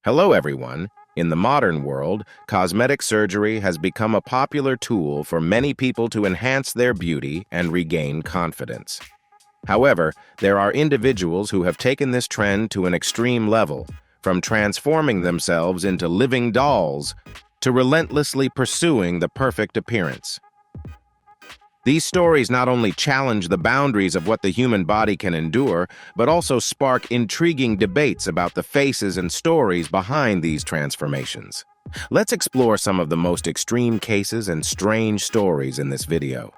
Hello, everyone. In the modern world, cosmetic surgery has become a popular tool for many people to enhance their beauty and regain confidence. However, there are individuals who have taken this trend to an extreme level, from transforming themselves into living dolls to relentlessly pursuing the perfect appearance. These stories not only challenge the boundaries of what the human body can endure, but also spark intriguing debates about the faces and stories behind these transformations. Let's explore some of the most extreme cases and strange stories in this video.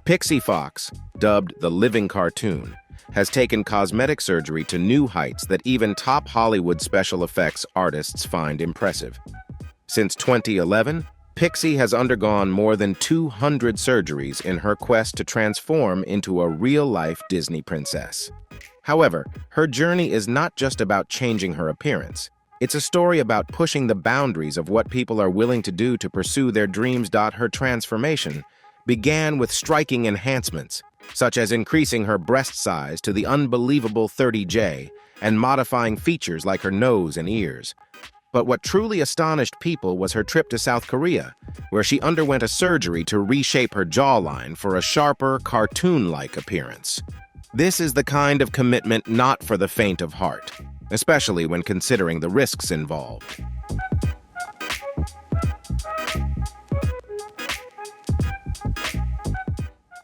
Pixee Fox, dubbed the living cartoon, has taken cosmetic surgery to new heights that even top Hollywood special effects artists find impressive. Since 2011, Pixee has undergone more than 200 surgeries in her quest to transform into a real-life Disney princess. However, her journey is not just about changing her appearance. It's a story about pushing the boundaries of what people are willing to do to pursue their dreams. Her transformation began with striking enhancements, such as increasing her breast size to the unbelievable 30J and modifying features like her nose and ears. But what truly astonished people was her trip to South Korea, where she underwent a surgery to reshape her jawline for a sharper, cartoon-like appearance. This is the kind of commitment not for the faint of heart, especially when considering the risks involved.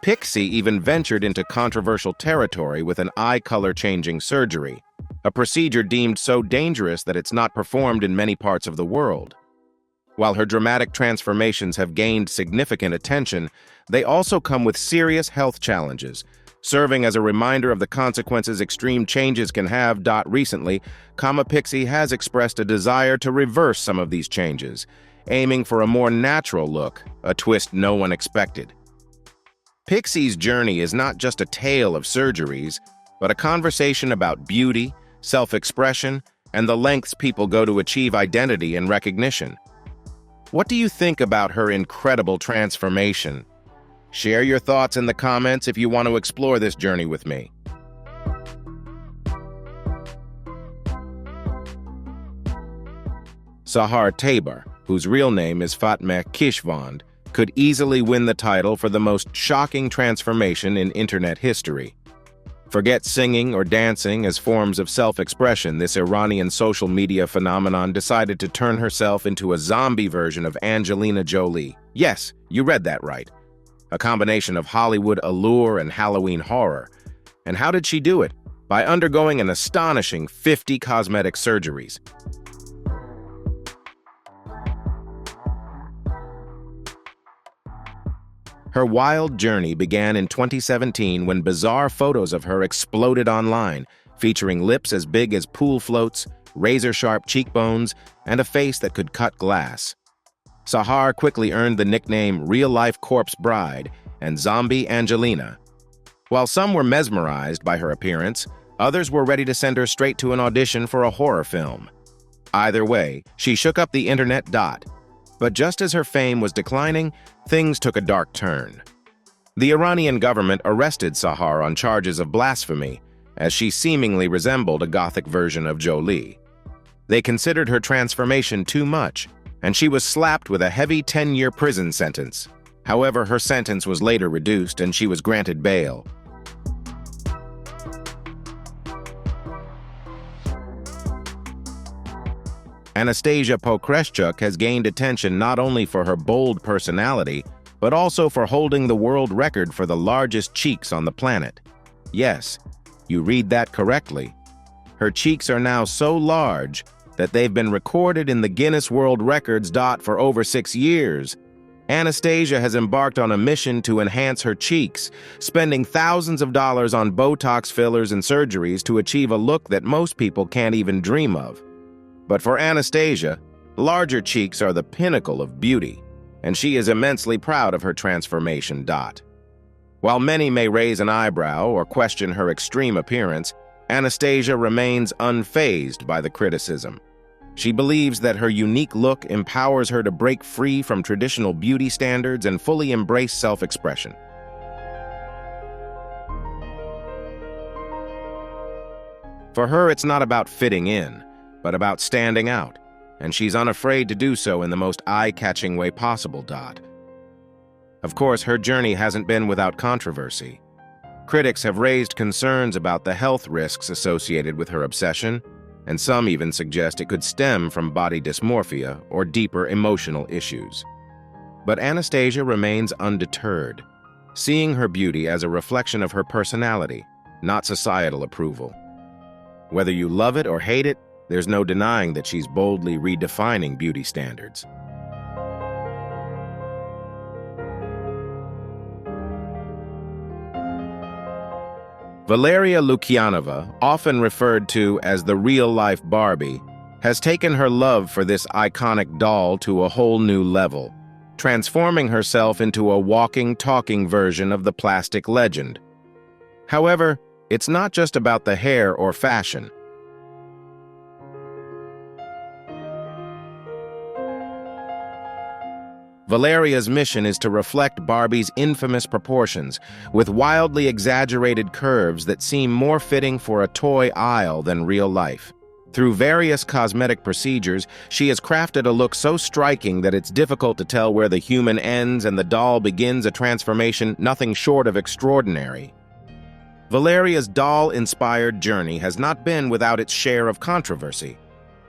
Pixee even ventured into controversial territory with an eye color-changing surgery, a procedure deemed so dangerous that it's not performed in many parts of the world. While her dramatic transformations have gained significant attention, they also come with serious health challenges, serving as a reminder of the consequences extreme changes can have. Recently, Pixee has expressed a desire to reverse some of these changes, aiming for a more natural look, a twist no one expected. Pixee's journey is not just a tale of surgeries, but a conversation about beauty, self-expression, and the lengths people go to achieve identity and recognition. What do you think about her incredible transformation? Share your thoughts in the comments if you want to explore this journey with me. Sahar Tabar, whose real name is Fatma Kishvand, could easily win the title for the most shocking transformation in internet history. Forget singing or dancing as forms of self-expression, this Iranian social media phenomenon decided to turn herself into a zombie version of Angelina Jolie. Yes, you read that right. A combination of Hollywood allure and Halloween horror. And how did she do it? By undergoing an astonishing 50 cosmetic surgeries. Her wild journey began in 2017 when bizarre photos of her exploded online, featuring lips as big as pool floats, razor-sharp cheekbones, and a face that could cut glass. Sahar quickly earned the nickname Real-Life Corpse Bride and Zombie Angelina. While some were mesmerized by her appearance, others were ready to send her straight to an audition for a horror film. Either way, she shook up the internet. But just as her fame was declining, things took a dark turn. The Iranian government arrested Sahar on charges of blasphemy, as she seemingly resembled a Gothic version of Jolie. They considered her transformation too much, and she was slapped with a heavy 10-year prison sentence. However, her sentence was later reduced and she was granted bail. Anastasia has gained attention not only for her bold personality, but also for holding the world record for the largest cheeks on the planet. Yes, you read that correctly. Her cheeks are now so large that they've been recorded in the Guinness World Records. For over 6 years, Anastasia has embarked on a mission to enhance her cheeks, spending thousands of dollars on Botox fillers and surgeries to achieve a look that most people can't even dream of. But for Anastasia, larger cheeks are the pinnacle of beauty, and she is immensely proud of her transformation. While many may raise an eyebrow or question her extreme appearance, Anastasia remains unfazed by the criticism. She believes that her unique look empowers her to break free from traditional beauty standards and fully embrace self-expression. For her, it's not about fitting in, but about standing out, and she's unafraid to do so in the most eye-catching way possible. Of course, her journey hasn't been without controversy. Critics have raised concerns about the health risks associated with her obsession, and some even suggest it could stem from body dysmorphia or deeper emotional issues. But Anastasia remains undeterred, seeing her beauty as a reflection of her personality, not societal approval. Whether you love it or hate it, there's no denying that she's boldly redefining beauty standards. Valeria Lukyanova, often referred to as the real-life Barbie, has taken her love for this iconic doll to a whole new level, transforming herself into a walking, talking version of the plastic legend. However, it's not just about the hair or fashion. Valeria's mission is to reflect Barbie's infamous proportions, with wildly exaggerated curves that seem more fitting for a toy aisle than real life. Through various cosmetic procedures, she has crafted a look so striking that it's difficult to tell where the human ends and the doll begins, a transformation nothing short of extraordinary. Valeria's doll-inspired journey has not been without its share of controversy.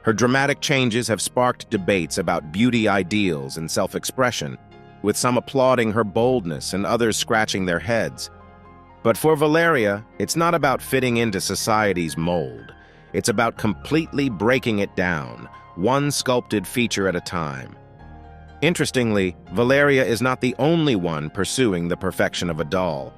Her dramatic changes have sparked debates about beauty ideals and self-expression, with some applauding her boldness and others scratching their heads. But for Valeria, it's not about fitting into society's mold. It's about completely breaking it down, one sculpted feature at a time. Interestingly, Valeria is not the only one pursuing the perfection of a doll.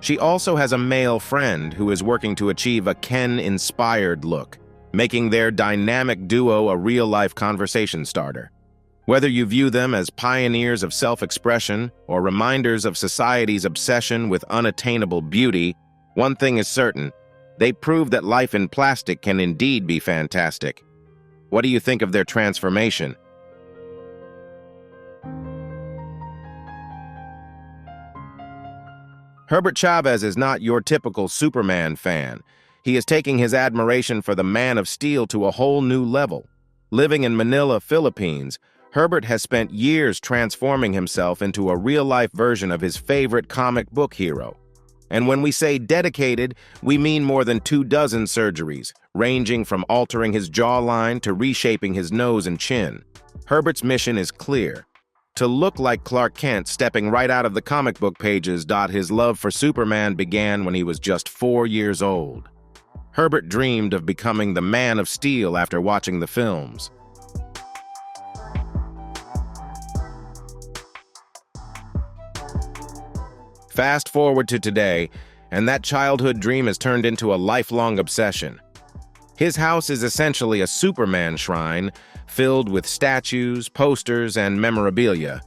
She also has a male friend who is working to achieve a Ken-inspired look, making their dynamic duo a real-life conversation starter. Whether you view them as pioneers of self-expression or reminders of society's obsession with unattainable beauty, one thing is certain: they prove that life in plastic can indeed be fantastic. What do you think of their transformation? Herbert Chavez is not your typical Superman fan. He is taking his admiration for the Man of Steel to a whole new level. Living in Manila, Philippines, Herbert has spent years transforming himself into a real-life version of his favorite comic book hero. And when we say dedicated, we mean more than 24 surgeries, ranging from altering his jawline to reshaping his nose and chin. Herbert's mission is clear: to look like Clark Kent stepping right out of the comic book pages. His love for Superman began when he was just 4 years old. Herbert dreamed of becoming the Man of Steel after watching the films. Fast forward to today, and that childhood dream has turned into a lifelong obsession. His house is essentially a Superman shrine, filled with statues, posters, and memorabilia.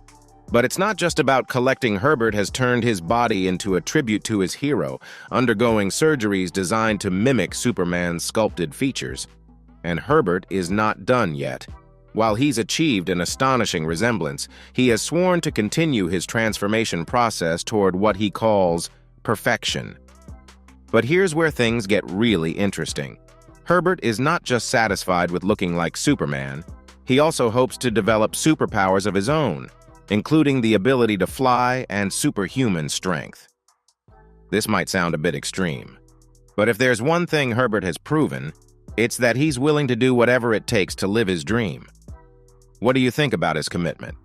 But it's not just about collecting. Herbert has turned his body into a tribute to his hero, undergoing surgeries designed to mimic Superman's sculpted features. And Herbert is not done yet. While he's achieved an astonishing resemblance, he has sworn to continue his transformation process toward what he calls perfection. But here's where things get really interesting. Herbert is not just satisfied with looking like Superman. He also hopes to develop superpowers of his own, including the ability to fly and superhuman strength. This might sound a bit extreme, but if there's one thing Herbert has proven, it's that he's willing to do whatever it takes to live his dream. What do you think about his commitment?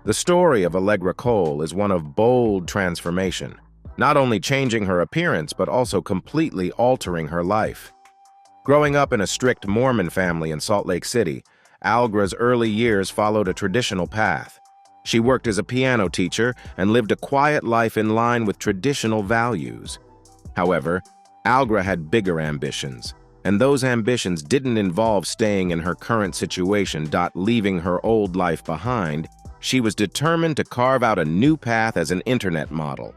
The story of Allegra Cole is one of bold transformation, not only changing her appearance but also completely altering her life. Growing up in a strict Mormon family in Salt Lake City, Allegra's early years followed a traditional path. She worked as a piano teacher and lived a quiet life in line with traditional values. However, Allegra had bigger ambitions, and those ambitions didn't involve staying in her current situation. Leaving her old life behind, she was determined to carve out a new path as an internet model,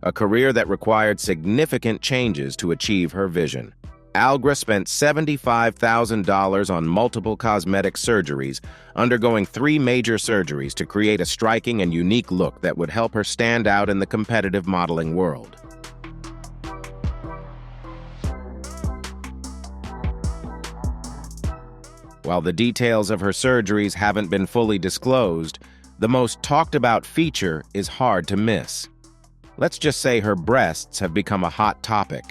a career that required significant changes to achieve her vision. Allegra spent $75,000 on multiple cosmetic surgeries, undergoing 3 major surgeries to create a striking and unique look that would help her stand out in the competitive modeling world. While the details of her surgeries haven't been fully disclosed, the most talked about feature is hard to miss. Let's just say her breasts have become a hot topic.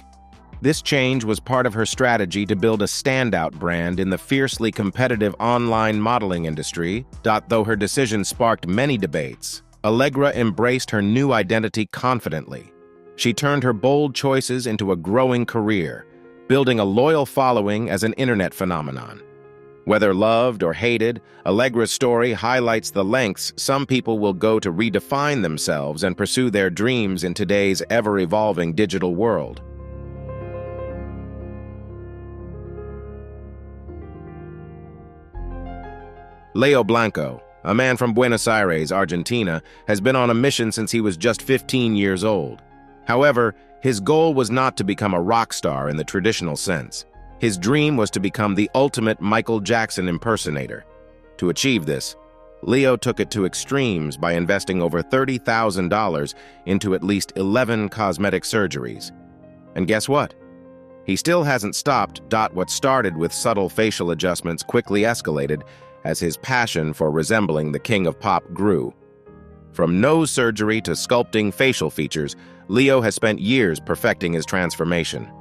This change was part of her strategy to build a standout brand in the fiercely competitive online modeling industry. Though her decision sparked many debates, Allegra embraced her new identity confidently. She turned her bold choices into a growing career, building a loyal following as an internet phenomenon. Whether loved or hated, Allegra's story highlights the lengths some people will go to redefine themselves and pursue their dreams in today's ever-evolving digital world. Leo Blanco, a man from Buenos Aires, Argentina, has been on a mission since he was just 15 years old. However, his goal was not to become a rock star in the traditional sense. His dream was to become the ultimate Michael Jackson impersonator. To achieve this, Leo took it to extremes by investing over $30,000 into at least 11 cosmetic surgeries. And guess what? He still hasn't stopped. What started with subtle facial adjustments quickly escalated as his passion for resembling the king of pop grew. From nose surgery to sculpting facial features, Leo has spent years perfecting his transformation.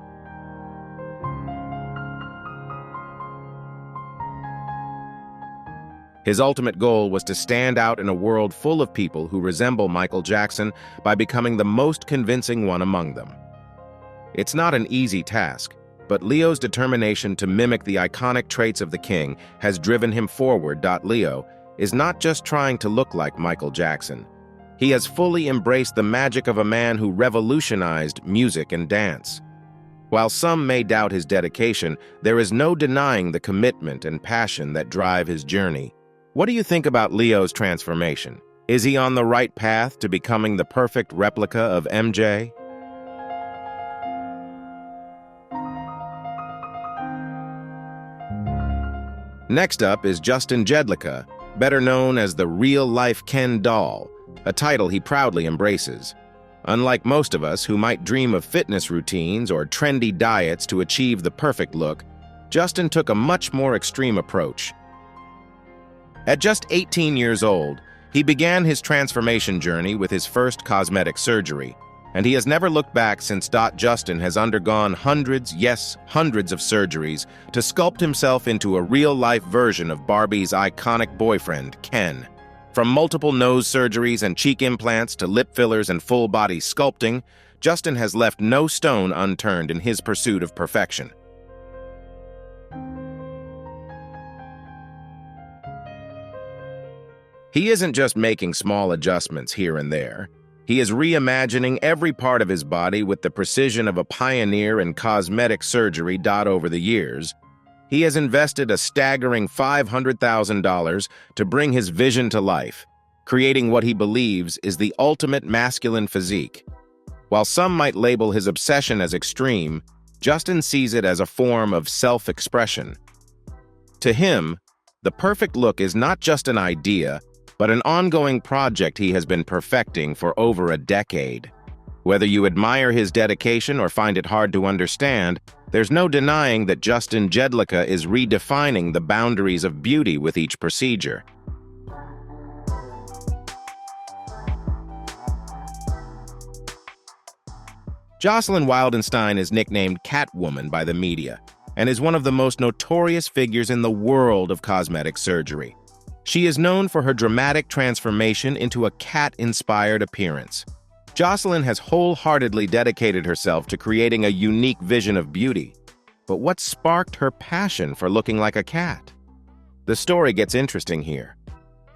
His ultimate goal was to stand out in a world full of people who resemble Michael Jackson by becoming the most convincing one among them. It's not an easy task, but Leo's determination to mimic the iconic traits of the king has driven him forward. Leo is not just trying to look like Michael Jackson. He has fully embraced the magic of a man who revolutionized music and dance. While some may doubt his dedication, there is no denying the commitment and passion that drive his journey. What do you think about Leo's transformation? Is he on the right path to becoming the perfect replica of MJ? Next up is Justin Jedlica, better known as the real-life Ken doll, a title he proudly embraces. Unlike most of us who might dream of fitness routines or trendy diets to achieve the perfect look, Justin took a much more extreme approach. At just 18 years old, he began his transformation journey with his first cosmetic surgery, and he has never looked back since. Justin has undergone hundreds, yes, hundreds of surgeries to sculpt himself into a real-life version of Barbie's iconic boyfriend, Ken. From multiple nose surgeries and cheek implants to lip fillers and full-body sculpting, Justin has left no stone unturned in his pursuit of perfection. He isn't just making small adjustments here and there. He is reimagining every part of his body with the precision of a pioneer in cosmetic surgery. Over the years, he has invested a staggering $500,000 to bring his vision to life, creating what he believes is the ultimate masculine physique. While some might label his obsession as extreme, Justin sees it as a form of self-expression. To him, the perfect look is not just an idea, but an ongoing project he has been perfecting for over a decade. Whether you admire his dedication or find it hard to understand, there's no denying that Justin Jedlica is redefining the boundaries of beauty with each procedure. Jocelyn Wildenstein is nicknamed Catwoman by the media and is one of the most notorious figures in the world of cosmetic surgery. She is known for her dramatic transformation into a cat-inspired appearance. Jocelyn has wholeheartedly dedicated herself to creating a unique vision of beauty. But what sparked her passion for looking like a cat? The story gets interesting here.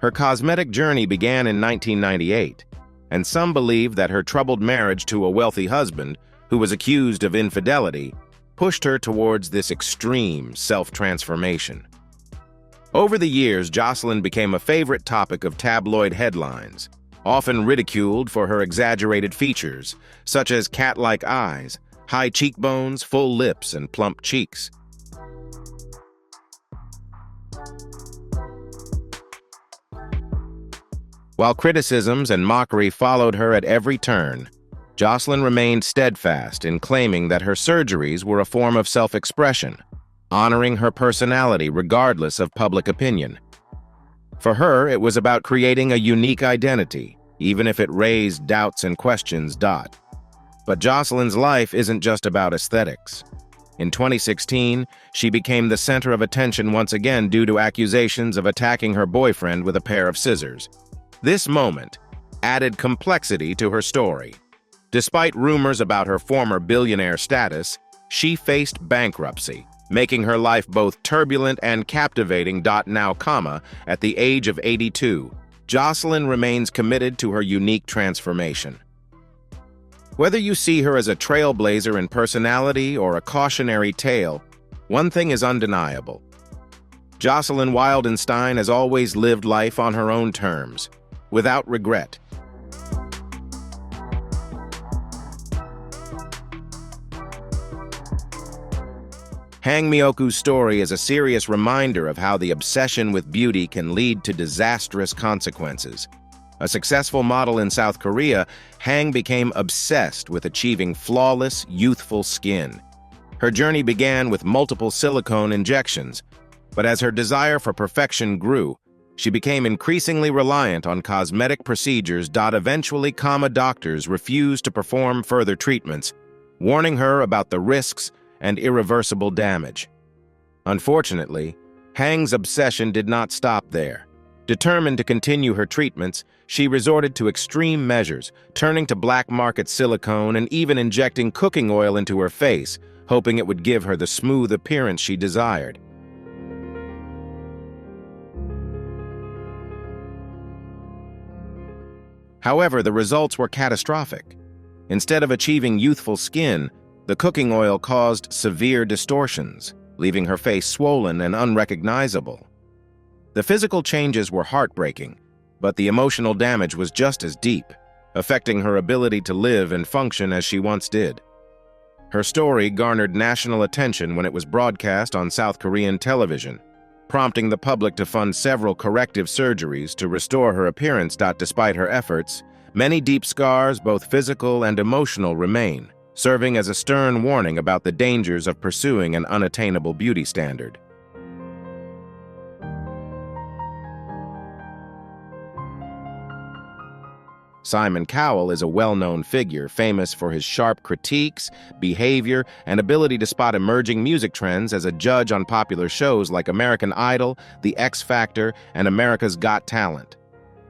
Her cosmetic journey began in 1998, and some believe that her troubled marriage to a wealthy husband, who was accused of infidelity, pushed her towards this extreme self-transformation. Over the years, Jocelyn became a favorite topic of tabloid headlines, often ridiculed for her exaggerated features, such as cat-like eyes, high cheekbones, full lips, and plump cheeks. While criticisms and mockery followed her at every turn, Jocelyn remained steadfast in claiming that her surgeries were a form of self-expression, honoring her personality regardless of public opinion. For her, it was about creating a unique identity, even if it raised doubts and questions. But Jocelyn's life isn't just about aesthetics. In 2016, she became the center of attention once again due to accusations of attacking her boyfriend with a pair of scissors. This moment added complexity to her story. Despite rumors about her former billionaire status, she faced bankruptcy, making her life both turbulent and captivating. Now, at the age of 82, Jocelyn remains committed to her unique transformation. Whether you see her as a trailblazer in personality or a cautionary tale, one thing is undeniable. Jocelyn Wildenstein has always lived life on her own terms, without regret. Mioku's story is a serious reminder of how the obsession with beauty can lead to disastrous consequences. A successful model in South Korea, Hang became obsessed with achieving flawless, youthful skin. Her journey began with multiple silicone injections, but as her desire for perfection grew, she became increasingly reliant on cosmetic procedures. Eventually, doctors refused to perform further treatments, warning her about the risks and irreversible damage. Unfortunately, Hang's obsession did not stop there. Determined to continue her treatments, she resorted to extreme measures, turning to black market silicone and even injecting cooking oil into her face, hoping it would give her the smooth appearance she desired. However, the results were catastrophic. Instead of achieving youthful skin, the cooking oil caused severe distortions, leaving her face swollen and unrecognizable. The physical changes were heartbreaking, but the emotional damage was just as deep, affecting her ability to live and function as she once did. Her story garnered national attention when it was broadcast on South Korean television, prompting the public to fund several corrective surgeries to restore her appearance. Despite her efforts, many deep scars, both physical and emotional, remain, serving as a stern warning about the dangers of pursuing an unattainable beauty standard. Cowell is a well-known figure, famous for his sharp critiques, behavior, and ability to spot emerging music trends as a judge on popular shows like American Idol, The X Factor, and America's Got Talent.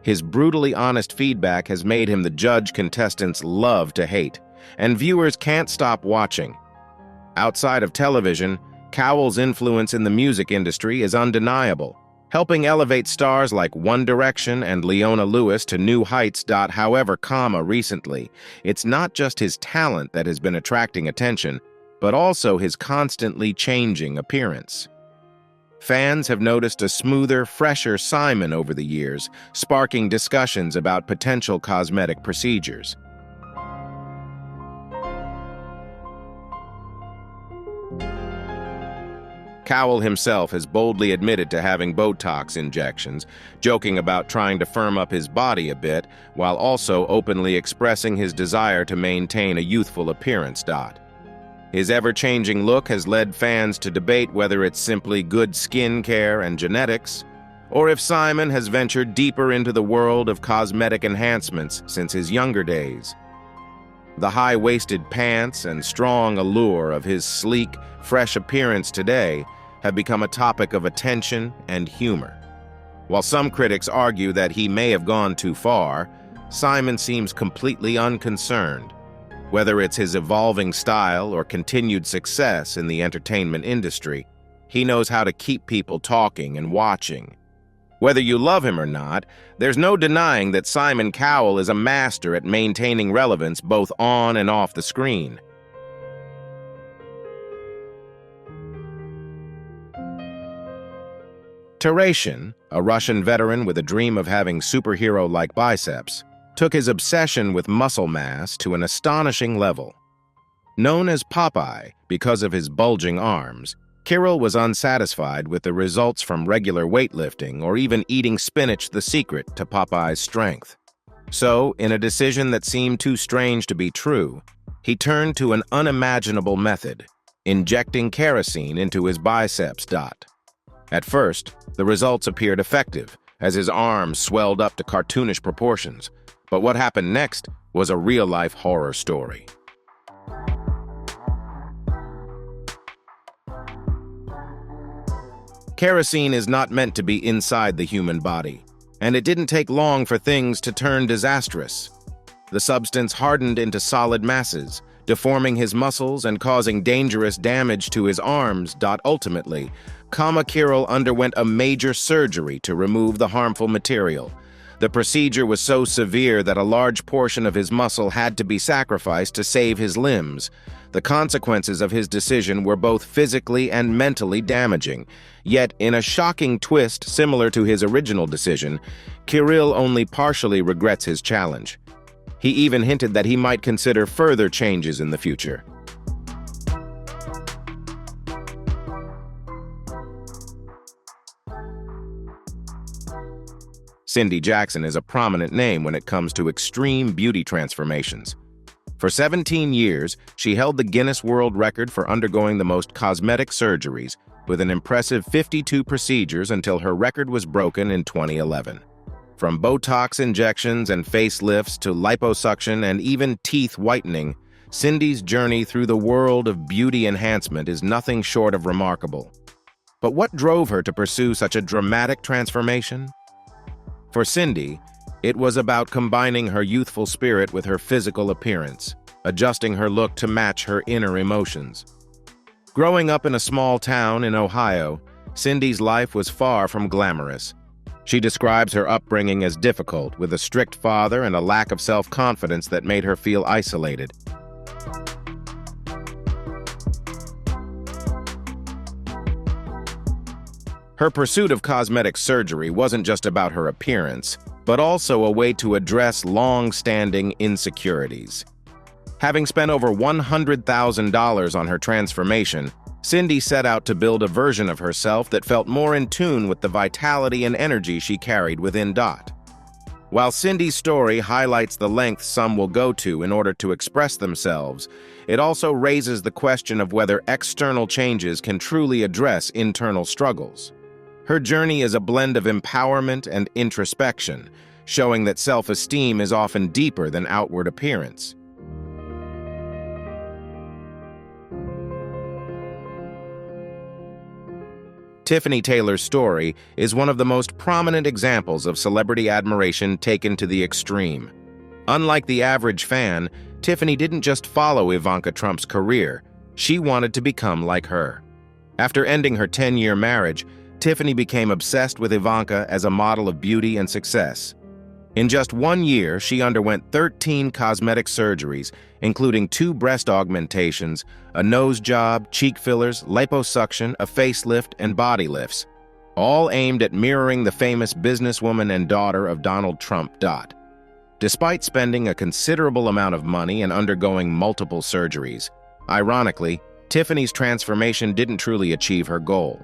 His brutally honest feedback has made him the judge contestants love to hate, and viewers can't stop watching. Outside of television, Cowell's influence in the music industry is undeniable, helping elevate stars like One Direction and Leona Lewis to new heights. However, recently, it's not just his talent that has been attracting attention, but also his constantly changing appearance. Fans have noticed a smoother, fresher Simon over the years, sparking discussions about potential cosmetic procedures. Cowell himself has boldly admitted to having Botox injections, joking about trying to firm up his body a bit, while also openly expressing his desire to maintain a youthful appearance. His ever-changing look has led fans to debate whether it's simply good skin care and genetics, or if Simon has ventured deeper into the world of cosmetic enhancements since his younger days. The high-waisted pants and strong allure of his sleek, fresh appearance today have become a topic of attention and humor. While some critics argue that he may have gone too far, Simon seems completely unconcerned. Whether it's his evolving style or continued success in the entertainment industry, he knows how to keep people talking and watching. Whether you love him or not, there's no denying that Simon Cowell is a master at maintaining relevance both on and off the screen. Tereshin, a Russian veteran with a dream of having superhero-like biceps, took his obsession with muscle mass to an astonishing level. Known as Popeye because of his bulging arms, Kirill was unsatisfied with the results from regular weightlifting or even eating spinach, the secret to Popeye's strength. So, in a decision that seemed too strange to be true, he turned to an unimaginable method, injecting kerosene into his biceps. At first, the results appeared effective, as his arms swelled up to cartoonish proportions. But what happened next was a real-life horror story. Kerosene is not meant to be inside the human body, and it didn't take long for things to turn disastrous. The substance hardened into solid masses, deforming his muscles and causing dangerous damage to his arms. Ultimately, Kirill underwent a major surgery to remove the harmful material. The procedure was so severe that a large portion of his muscle had to be sacrificed to save his limbs. The consequences of his decision were both physically and mentally damaging. Yet, in a shocking twist similar to his original decision, Kirill only partially regrets his challenge. He even hinted that he might consider further changes in the future. Cindy Jackson is a prominent name when it comes to extreme beauty transformations. For 17 years, she held the Guinness World Record for undergoing the most cosmetic surgeries, with an impressive 52 procedures until her record was broken in 2011. From Botox injections and facelifts to liposuction and even teeth whitening, Cindy's journey through the world of beauty enhancement is nothing short of remarkable. But what drove her to pursue such a dramatic transformation? For Cindy, it was about combining her youthful spirit with her physical appearance, adjusting her look to match her inner emotions. Growing up in a small town in Ohio, Cindy's life was far from glamorous. She describes her upbringing as difficult, with a strict father and a lack of self-confidence that made her feel isolated. Her pursuit of cosmetic surgery wasn't just about her appearance, but also a way to address long-standing insecurities. Having spent over $100,000 on her transformation, Cindy set out to build a version of herself that felt more in tune with the vitality and energy she carried within. While Cindy's story highlights the lengths some will go to in order to express themselves, it also raises the question of whether external changes can truly address internal struggles. Her journey is a blend of empowerment and introspection, showing that self-esteem is often deeper than outward appearance. Tiffany Taylor's story is one of the most prominent examples of celebrity admiration taken to the extreme. Unlike the average fan, Tiffany didn't just follow Ivanka Trump's career, she wanted to become like her. After ending her 10-year marriage, Tiffany became obsessed with Ivanka as a model of beauty and success. In just 1 year, she underwent 13 cosmetic surgeries, including 2 breast augmentations, a nose job, cheek fillers, liposuction, a facelift, and body lifts, all aimed at mirroring the famous businesswoman and daughter of Donald Trump. Despite spending a considerable amount of money and undergoing multiple surgeries, ironically, Tiffany's transformation didn't truly achieve her goal.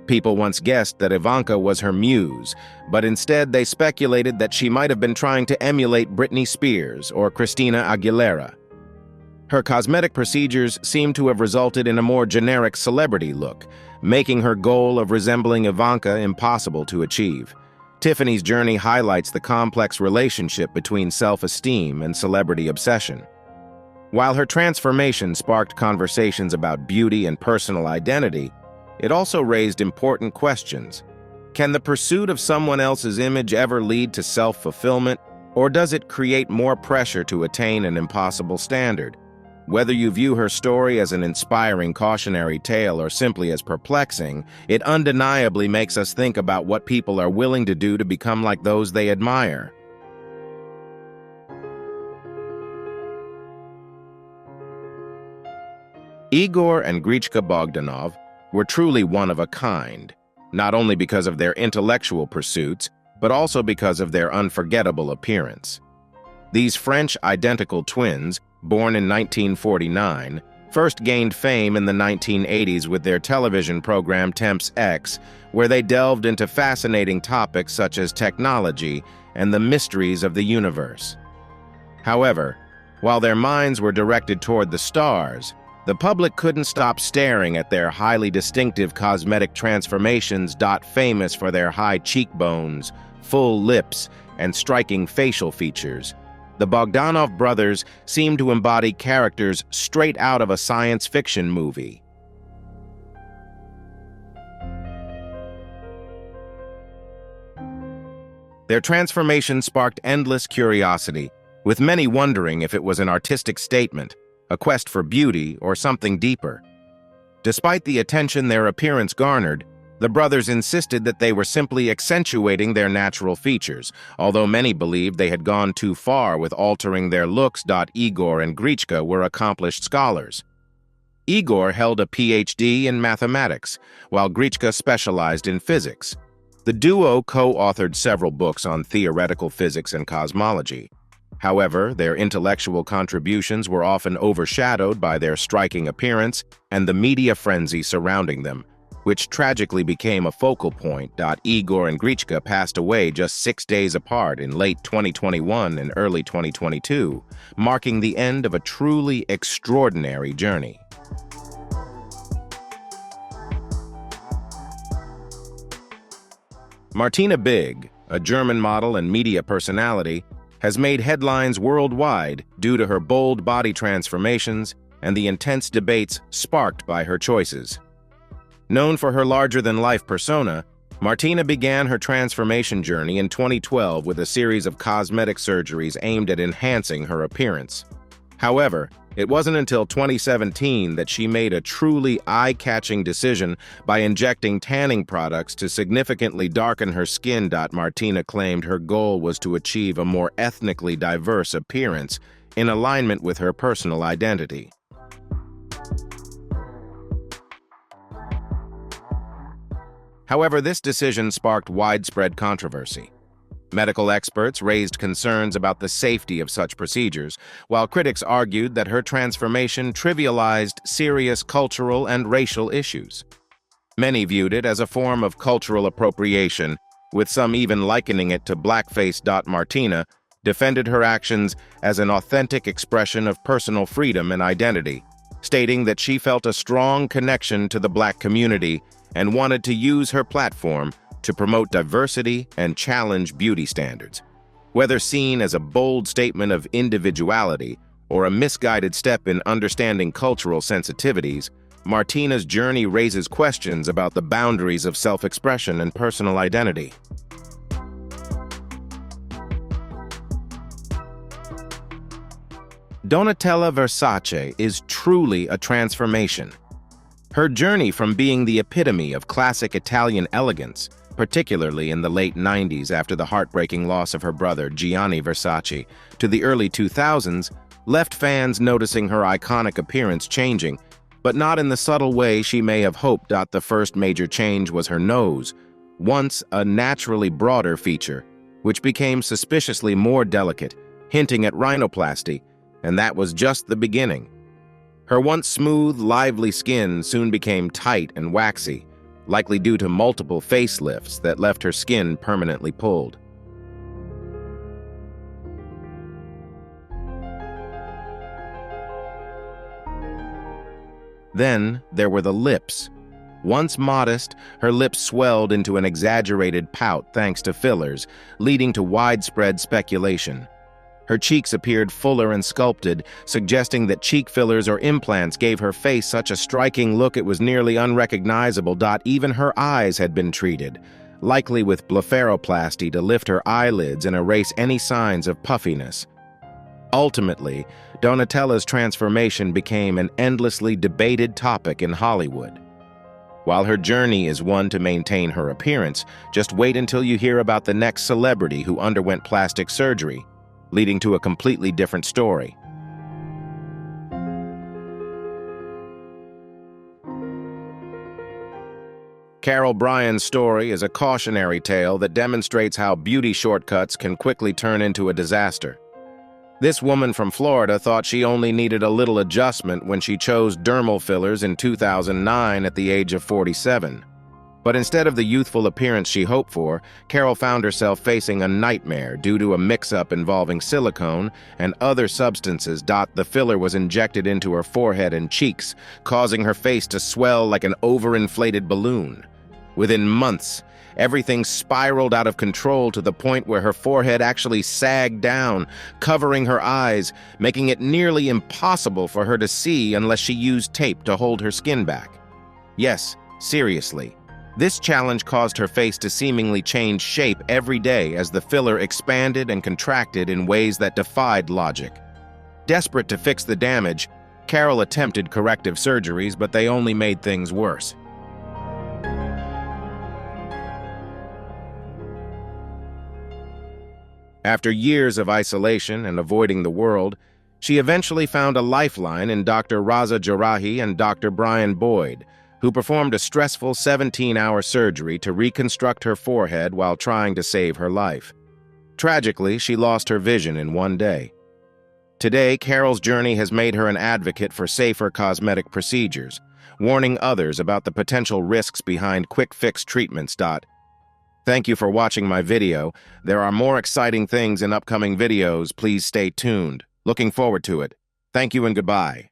People once guessed that Ivanka was her muse, but instead they speculated that she might have been trying to emulate Britney Spears or Christina Aguilera. Her cosmetic procedures seem to have resulted in a more generic celebrity look, making her goal of resembling Ivanka impossible to achieve. Tiffany's journey highlights the complex relationship between self-esteem and celebrity obsession. While her transformation sparked conversations about beauty and personal identity, it also raised important questions. Can the pursuit of someone else's image ever lead to self-fulfillment, or does it create more pressure to attain an impossible standard? Whether you view her story as an inspiring cautionary tale or simply as perplexing, it undeniably makes us think about what people are willing to do to become like those they admire. Igor and Grichka Bogdanov were truly one of a kind, not only because of their intellectual pursuits, but also because of their unforgettable appearance. These French identical twins, born in 1949, first gained fame in the 1980s with their television program Temps X, where they delved into fascinating topics such as technology and the mysteries of the universe. However, while their minds were directed toward the stars, the public couldn't stop staring at their highly distinctive cosmetic transformations. Famous for their high cheekbones, full lips, and striking facial features, the Bogdanov brothers seemed to embody characters straight out of a science fiction movie. Their transformation sparked endless curiosity, with many wondering if it was an artistic statement, a quest for beauty, or something deeper. Despite the attention their appearance garnered, the brothers insisted that they were simply accentuating their natural features, although many believed they had gone too far with altering their looks. Igor and Grichka were accomplished scholars. Igor held a PhD in mathematics, while Grichka specialized in physics. The duo co-authored several books on theoretical physics and cosmology. However, their intellectual contributions were often overshadowed by their striking appearance and the media frenzy surrounding them, which tragically became a focal point. Igor and Grichka passed away just 6 days apart in late 2021 and early 2022, marking the end of a truly extraordinary journey. Martina Big, a German model and media personality, has made headlines worldwide due to her bold body transformations and the intense debates sparked by her choices. Known for her larger-than-life persona, Martina began her transformation journey in 2012 with a series of cosmetic surgeries aimed at enhancing her appearance. However, it wasn't until 2017 that she made a truly eye-catching decision by injecting tanning products to significantly darken her skin. Martina claimed her goal was to achieve a more ethnically diverse appearance in alignment with her personal identity. However, this decision sparked widespread controversy. Medical experts raised concerns about the safety of such procedures, while critics argued that her transformation trivialized serious cultural and racial issues. Many viewed it as a form of cultural appropriation, with some even likening it to blackface. Martina defended her actions as an authentic expression of personal freedom and identity, stating that she felt a strong connection to the Black community and wanted to use her platform to promote diversity and challenge beauty standards. Whether seen as a bold statement of individuality or a misguided step in understanding cultural sensitivities, Martina's journey raises questions about the boundaries of self-expression and personal identity. Donatella Versace is truly a transformation. Her journey from being the epitome of classic Italian elegance, particularly in the late 90s after the heartbreaking loss of her brother Gianni Versace, to the early 2000s, left fans noticing her iconic appearance changing, but not in the subtle way she may have hoped. The first major change was her nose, once a naturally broader feature, which became suspiciously more delicate, hinting at rhinoplasty, and that was just the beginning. Her once smooth, lively skin soon became tight and waxy, likely due to multiple facelifts that left her skin permanently pulled. Then there were the lips. Once modest, her lips swelled into an exaggerated pout thanks to fillers, leading to widespread speculation. Her cheeks appeared fuller and sculpted, suggesting that cheek fillers or implants gave her face such a striking look it was nearly unrecognizable. Even her eyes had been treated, likely with blepharoplasty to lift her eyelids and erase any signs of puffiness. Ultimately, Donatella's transformation became an endlessly debated topic in Hollywood. While her journey is one to maintain her appearance, just wait until you hear about the next celebrity who underwent plastic surgery, leading to a completely different story. Carol Bryan's story is a cautionary tale that demonstrates how beauty shortcuts can quickly turn into a disaster. This woman from Florida thought she only needed a little adjustment when she chose dermal fillers in 2009 at the age of 47. But instead of the youthful appearance she hoped for, Carol found herself facing a nightmare due to a mix-up involving silicone and other substances. The filler was injected into her forehead and cheeks, causing her face to swell like an overinflated balloon. Within months, everything spiraled out of control to the point where her forehead actually sagged down, covering her eyes, making it nearly impossible for her to see unless she used tape to hold her skin back. Yes, seriously. This challenge caused her face to seemingly change shape every day as the filler expanded and contracted in ways that defied logic. Desperate to fix the damage, Carol attempted corrective surgeries, but they only made things worse. After years of isolation and avoiding the world, she eventually found a lifeline in Dr. Raza Jarahi and Dr. Bryan Boyd, who performed a stressful 17-hour surgery to reconstruct her forehead while trying to save her life. Tragically, she lost her vision in one day. Today, Carol's journey has made her an advocate for safer cosmetic procedures, warning others about the potential risks behind quick-fix treatments. Thank you for watching my video. There are more exciting things in upcoming videos. Please stay tuned. Looking forward to it. Thank you and goodbye.